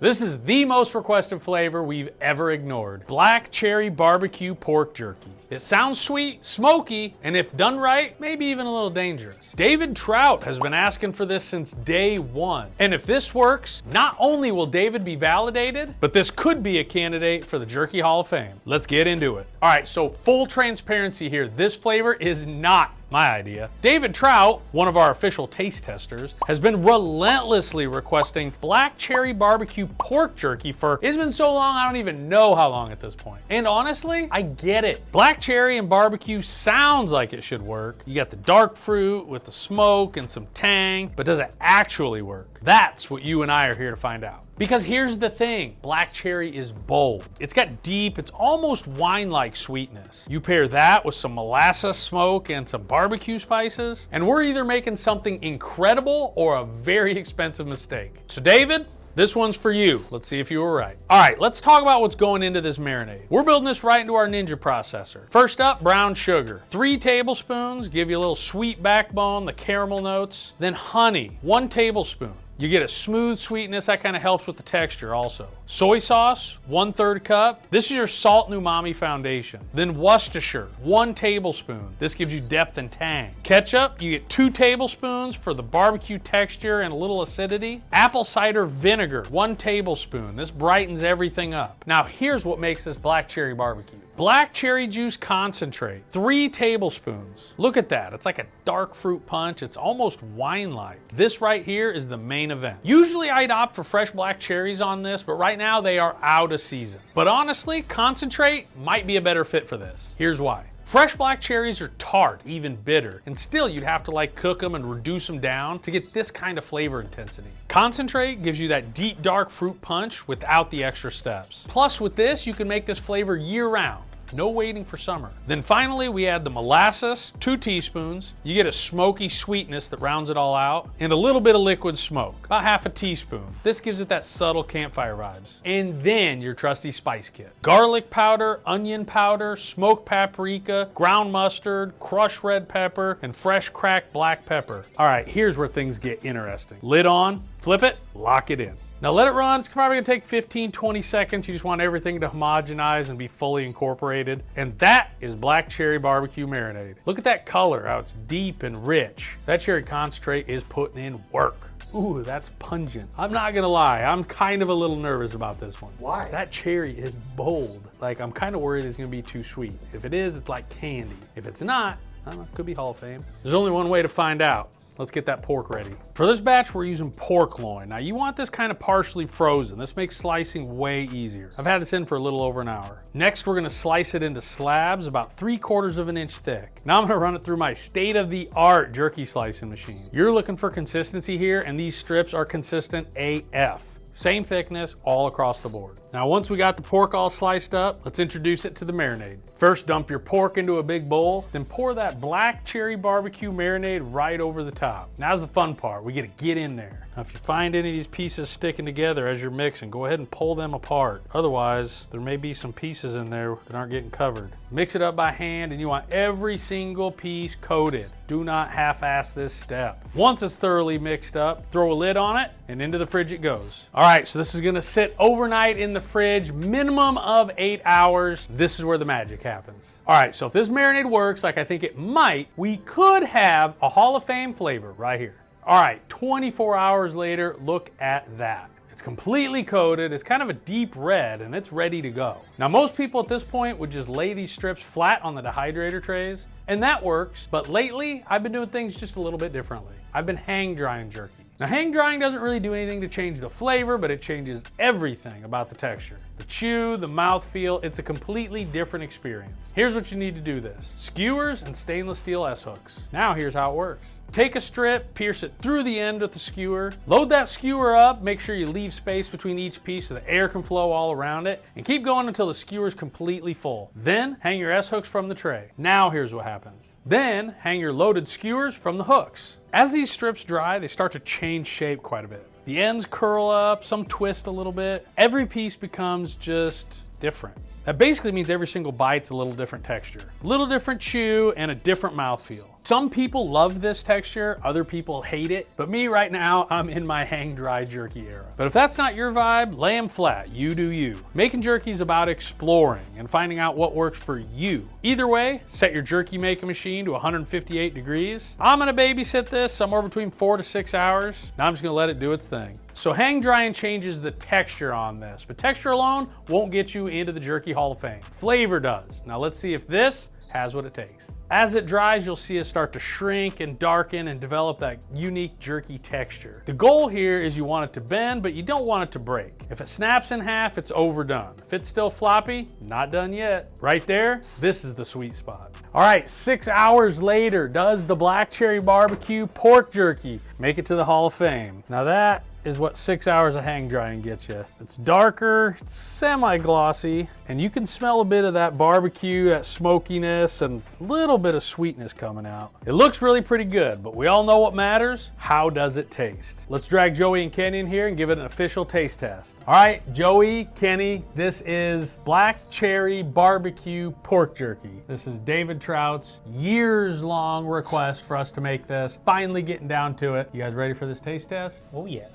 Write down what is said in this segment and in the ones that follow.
This is the most requested flavor we've ever ignored. Black cherry barbecue pork jerky. It sounds sweet, smoky, and if done right, maybe even a little dangerous. David Trout has been asking for this since day one. And if this works, not only will David be validated, but this could be a candidate for the Jerky Hall of Fame. Let's get into it. All right, so full transparency here. This flavor is not my idea. David Trout, one of our official taste testers, has been relentlessly requesting black cherry barbecue pork jerky for, it's been so long I don't even know how long at this point. And honestly, I get it. Black cherry and barbecue sounds like it should work. You got the dark fruit with the smoke and some tang, but does it actually work? That's what you and I are here to find out. Because here's the thing, black cherry is bold. It's got deep, it's almost wine-like sweetness. You pair that with some molasses smoke and some barbecue spices, and we're either making something incredible or a very expensive mistake. So David, this one's for you. Let's see if you were right. All right, let's talk about what's going into this marinade. We're building this right into our Ninja processor. First up, brown sugar. 3 tablespoons, give you a little sweet backbone, the caramel notes. Then honey, 1 tablespoon. You get a smooth sweetness, that kind of helps with the texture also. Soy sauce, 1/3 cup. This is your salt and umami foundation. Then Worcestershire, 1 tablespoon. This gives you depth and tang. Ketchup, you get 2 tablespoons for the barbecue texture and a little acidity. Apple cider vinegar, 1 tablespoon. This brightens everything up. Now here's what makes this black cherry barbecue. Black cherry juice concentrate, 3 tablespoons. Look at that, it's like a dark fruit punch. It's almost wine-like. This right here is the main event. Usually I'd opt for fresh black cherries on this, but right now they are out of season. But honestly, concentrate might be a better fit for this. Here's why. Fresh black cherries are tart, even bitter, and still you'd have to cook them and reduce them down to get this kind of flavor intensity. Concentrate gives you that deep dark fruit punch without the extra steps. Plus with this, you can make this flavor year-round. No waiting for summer. Then finally, we add the molasses, 2 teaspoons. You get a smoky sweetness that rounds it all out, and a little bit of liquid smoke, about 1/2 teaspoon. This gives it that subtle campfire vibes. And then your trusty spice kit. Garlic powder, onion powder, smoked paprika, ground mustard, crushed red pepper, and fresh cracked black pepper. All right, here's where things get interesting. Lid on, flip it, lock it in. Now let it run. It's probably gonna take 15-20 seconds. You just want everything to homogenize and be fully incorporated. And that is black cherry barbecue marinade. Look at that color, how it's deep and rich. That cherry concentrate is putting in work. Ooh, that's pungent. I'm not gonna lie, I'm kind of a little nervous about this one. Why? That cherry is bold. I'm kind of worried it's gonna be too sweet. If it is, it's like candy. If it's not, I don't know, it could be Hall of Fame. There's only one way to find out. Let's get that pork ready. For this batch, we're using pork loin. Now you want this kind of partially frozen. This makes slicing way easier. I've had this in for a little over an hour. Next, we're gonna slice it into slabs about 3/4 of an inch thick. Now I'm gonna run it through my state-of-the-art jerky slicing machine. You're looking for consistency here, and these strips are consistent AF. Same thickness all across the board. Now once we got the pork all sliced up, let's introduce it to the marinade. First, dump your pork into a big bowl, then pour that black cherry barbecue marinade right over the top. Now's the fun part, we get to get in there. Now if you find any of these pieces sticking together as you're mixing, go ahead and pull them apart. Otherwise, there may be some pieces in there that aren't getting covered. Mix it up by hand, and you want every single piece coated. Do not half-ass this step. Once it's thoroughly mixed up, throw a lid on it, and into the fridge it goes. All right, so this is gonna sit overnight in the fridge, minimum of 8 hours. This is where the magic happens. All right, so if this marinade works like I think it might, we could have a Hall of Fame flavor right here. All right, 24 hours later, look at that. It's completely coated, it's kind of a deep red, and it's ready to go. Now most people at this point would just lay these strips flat on the dehydrator trays, and that works, but lately I've been doing things just a little bit differently. I've been hang drying jerky. Now hang drying doesn't really do anything to change the flavor, but it changes everything about the texture. The chew, the mouthfeel, it's a completely different experience. Here's what you need to do this. Skewers and stainless steel S-hooks. Now here's how it works. Take a strip, pierce it through the end with the skewer, load that skewer up, make sure you leave space between each piece so the air can flow all around it, and keep going until the skewer is completely full. Then hang your S-hooks from the tray. Now here's what happens. Then hang your loaded skewers from the hooks. As these strips dry, they start to change shape quite a bit. The ends curl up, some twist a little bit. Every piece becomes just different. That basically means every single bite's a little different texture, a little different chew, and a different mouthfeel. Some people love this texture, other people hate it, but me right now, I'm in my hang dry jerky era. But if that's not your vibe, lay them flat, you do you. Making jerky is about exploring and finding out what works for you. Either way, set your jerky making machine to 158 degrees. I'm gonna babysit this somewhere between 4 to 6 hours. Now I'm just gonna let it do its thing. So hang drying changes the texture on this, but texture alone won't get you into the Jerky Hall of Fame. Flavor does. Now let's see if this has what it takes. As it dries, you'll see it start to shrink and darken and develop that unique jerky texture. The goal here is you want it to bend, but you don't want it to break. If it snaps in half, it's overdone. If it's still floppy, not done yet. Right there, this is the sweet spot. All right, 6 hours later, does the black cherry barbecue pork jerky make it to the Hall of Fame? Now that is what 6 hours of hang drying gets you. It's darker, it's semi-glossy, and you can smell a bit of that barbecue, that smokiness, and a little bit of sweetness coming out. It looks really pretty good, but we all know what matters. How does it taste? Let's drag Joey and Kenny in here and give it an official taste test. All right, Joey, Kenny, this is black cherry barbecue pork jerky. This is David Trout's years-long request for us to make this. Finally getting down to it. You guys ready for this taste test? Oh yeah.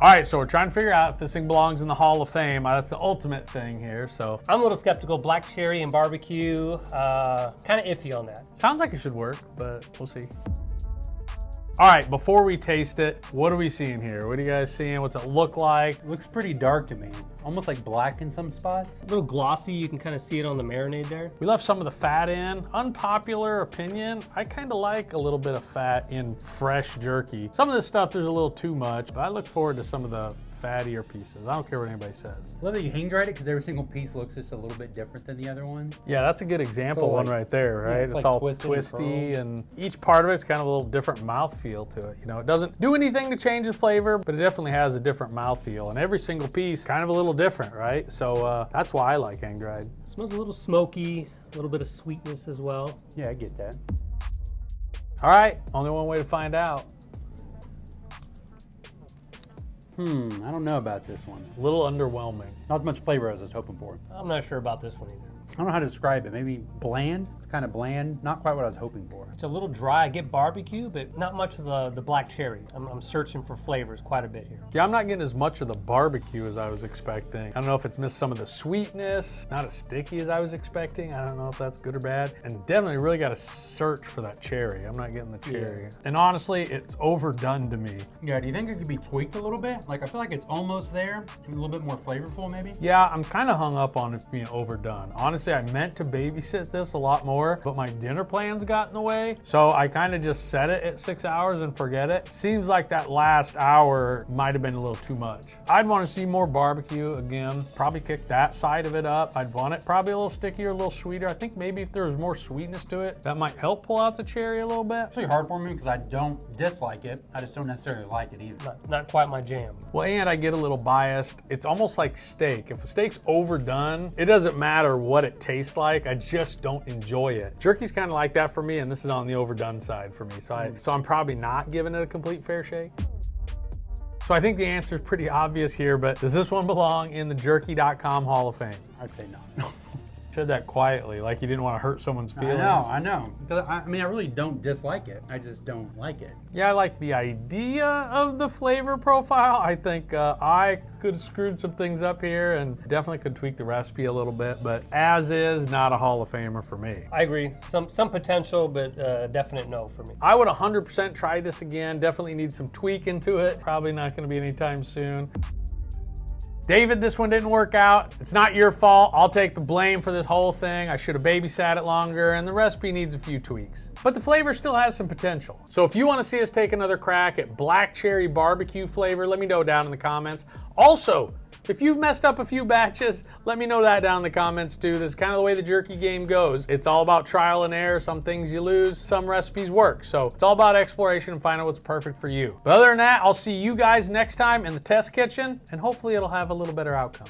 All right, so we're trying to figure out if this thing belongs in the Hall of Fame. That's the ultimate thing here, so. I'm a little skeptical. Black cherry and barbecue, kind of iffy on that. Sounds like it should work, but we'll see. All right, before we taste it, what are we seeing here? What are you guys seeing? What's it look like? It looks pretty dark to me. Almost like black in some spots. A little glossy, you can kind of see it on the marinade there. We left some of the fat in. Unpopular opinion, I kind of like a little bit of fat in fresh jerky. Some of this stuff, there's a little too much, but I look forward to some of the fattier pieces. I don't care what anybody says. I love that you hang dried it because every single piece looks just a little bit different than the other one. Yeah, that's a good example So, one like, right there, right? yeah, it's it's like all twisted and twisty and each part of it's kind of a little different mouthfeel to it. You know, it doesn't do anything to change the flavor, but it definitely has a different mouthfeel. And every single piece kind of a little different, right? So that's why I like hang dried. Smells a little smoky, a little bit of sweetness as well. Yeah, I get that. All right, only one way to find out. I don't know about this one. A little underwhelming. Not as much flavor as I was hoping for. I'm not sure about this one either. I don't know how to describe it. Maybe bland? It's kind of bland. Not quite what I was hoping for. It's a little dry. I get barbecue, but not much of the black cherry. I'm searching for flavors quite a bit here. Yeah, I'm not getting as much of the barbecue as I was expecting. I don't know if it's missed some of the sweetness, not as sticky as I was expecting. I don't know if that's good or bad. And definitely really got to search for that cherry. I'm not getting the cherry. Yeah. And honestly, it's overdone to me. Yeah, do you think it could be tweaked a little bit? Like, I feel like it's almost there, a little bit more flavorful maybe? Yeah, I'm kind of hung up on it being overdone. Honestly, I meant to babysit this a lot more, but my dinner plans got in the way. So I kind of just set it at 6 hours and forget it. Seems like that last hour might have been a little too much. I'd want to see more barbecue again, probably kick that side of it up. I'd want it probably a little stickier, a little sweeter. I think maybe if there was more sweetness to it, that might help pull out the cherry a little bit. It's really hard for me because I don't dislike it. I just don't necessarily like it either. Not quite my jam. Well, and I get a little biased. It's almost like steak. If a steak's overdone, it doesn't matter what it tastes like. I just don't enjoy it. Jerky's kind of like that for me, and this is on the overdone side for me. So I'm probably not giving it a complete fair shake. So I think the answer is pretty obvious here, but does this one belong in the jerky.com Hall of Fame? I'd say no. Said that quietly, like you didn't want to hurt someone's feelings. I know. I mean, I really don't dislike it. I just don't like it. Yeah, I like the idea of the flavor profile. I think I could have screwed some things up here and definitely could tweak the recipe a little bit, but as is, not a Hall of Famer for me. I agree. Some potential, but definite no for me. I would 100% try this again. Definitely need some tweaking to it. Probably not going to be anytime soon. David, this one didn't work out. It's not your fault. I'll take the blame for this whole thing. I should have babysat it longer, and the recipe needs a few tweaks. But the flavor still has some potential. So if you want to see us take another crack at black cherry barbecue flavor, let me know down in the comments. Also, if you've messed up a few batches, let me know that down in the comments too. This is kind of the way the jerky game goes. It's all about trial and error. Some things you lose, some recipes work. So it's all about exploration and finding out what's perfect for you. But other than that, I'll see you guys next time in the test kitchen, and hopefully it'll have a little better outcome.